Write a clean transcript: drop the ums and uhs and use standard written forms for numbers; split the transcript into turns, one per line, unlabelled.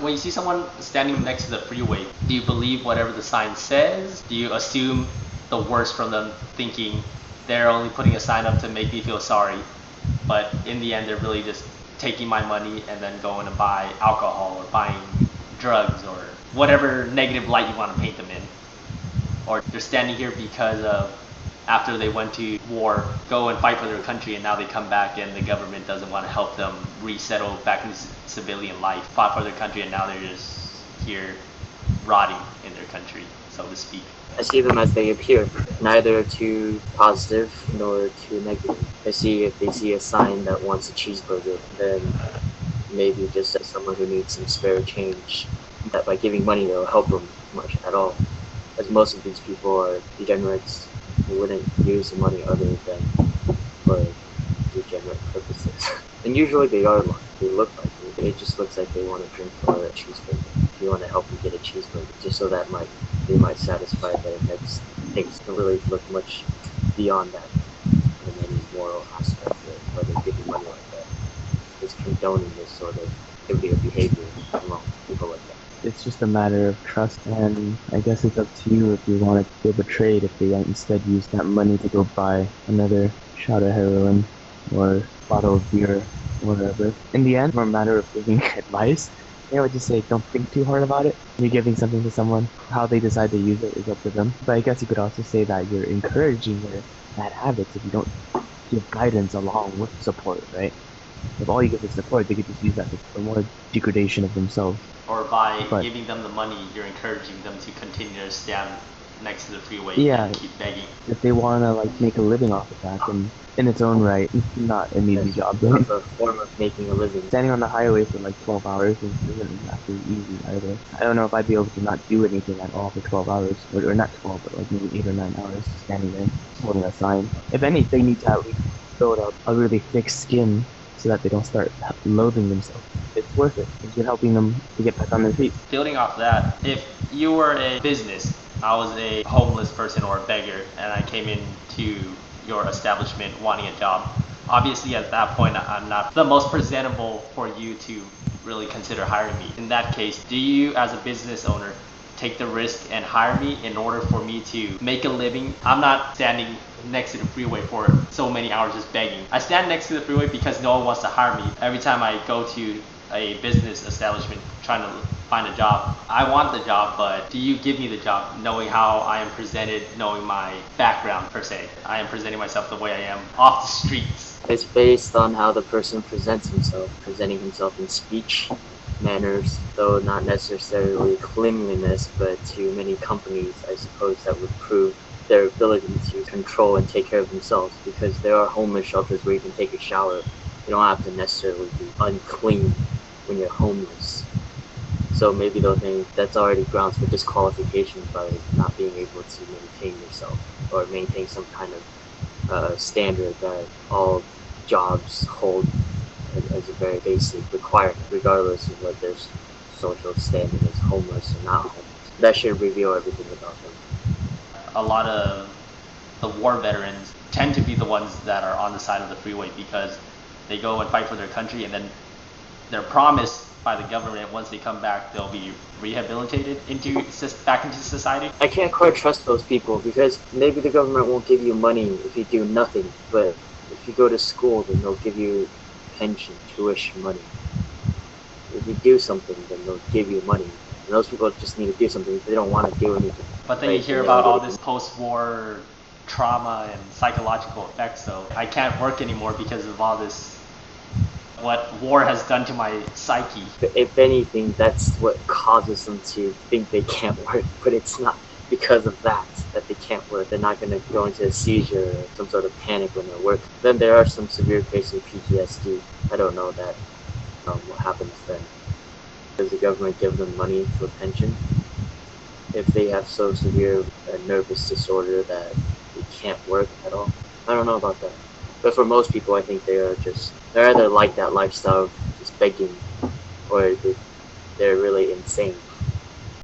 When you see someone standing next to the freeway, do you believe whatever the sign says? Do you assume the worst from them, thinking they're only putting a sign up to make me feel sorry, but in the end they're really just taking my money and then going to buy alcohol or buying drugs or whatever negative light you want to paint them in? Or they're standing here because of after they went to war, go and fight for their country, and now they come back and the government doesn't want to help them resettle back into civilian life, fought for their country, and now they're just here rotting in their country, so to speak.
I see them as they appear, neither too positive nor too negative. I see if they see a sign that wants a cheeseburger, then maybe just as someone who needs some spare change, that by giving money they'll help them much at all. As most of these people are degenerates, they wouldn't use the money other than for degenerate purposes. And usually they look like it. It just looks like they want to drink for a cheeseburger. If you want to help them get a cheeseburger, just so that they might satisfy their next things. Don't really look much beyond that in any moral aspect of whether giving money like that is condoning this sort of activity or behavior among people like that.
It's just a matter of trust, and I guess it's up to you if you want to give a trade, if they instead use that money to go buy another shot of heroin or a bottle of beer or whatever. In the end, it's more a matter of giving advice. I would just say don't think too hard about it. You're giving something to someone. How they decide to use it is up to them. But I guess you could also say that you're encouraging their bad habits if you don't give guidance along with support, right? If all you give is support, they could just use that for more degradation of themselves.
Or by giving them the money, you're encouraging them to continue to stand next to the freeway and keep begging.
If they want to make a living off of that, then in its own right, it's not an easy job.
It's a form of making a living.
Standing on the highway for 12 hours isn't exactly easy either. I don't know if I'd be able to not do anything at all for 12 hours, or not 12, but maybe 8 or 9 hours standing there holding a sign. If anything, they need to at least build up a really thick skin so that they don't start loathing themselves. It's worth it. You're helping them to get back on their feet.
Building off that, if you were a business, I was a homeless person or a beggar, and I came into your establishment wanting a job, obviously at that point I'm not the most presentable for you to really consider hiring me. In that case, do you as a business owner take the risk and hire me in order for me to make a living? I'm not standing next to the freeway for so many hours just begging. I stand next to the freeway because no one wants to hire me. Every time I go to a business establishment trying to find a job, I want the job, but do you give me the job knowing how I am presented, knowing my background per se? I am presenting myself the way I am off the streets.
It's based on how the person presents himself, presenting himself in speech, manners, though not necessarily cleanliness, but to many companies, I suppose that would prove their ability to control and take care of themselves, because there are homeless shelters where you can take a shower. You don't have to necessarily be unclean when you're homeless. So maybe they'll think that's already grounds for disqualification by not being able to maintain yourself or maintain some kind of standard that all jobs hold as a very basic requirement, regardless of what their social standing is, homeless or not homeless. That should reveal everything about them.
A lot of the war veterans tend to be the ones that are on the side of the freeway because they go and fight for their country, and then they're promised by the government once they come back they'll be rehabilitated back into society.
I can't quite trust those people because maybe the government won't give you money if you do nothing, but if you go to school then they'll give you pension, tuition money. If you do something then they'll give you money. And those people just need to do something if they don't want to do anything.
But then you hear about all this post-war trauma and psychological effects, so I can't work anymore because of all this, what war has done to my psyche.
If anything, that's what causes them to think they can't work, but it's not because of that they can't work. They're not going to go into a seizure or some sort of panic when they're working. Then there are some severe cases of PTSD. I don't know that. What happens then? Does the government give them money for pension? If they have so severe a nervous disorder that they can't work at all? I don't know about that. But for most people, I think they're either like that lifestyle of just begging, or they're really insane.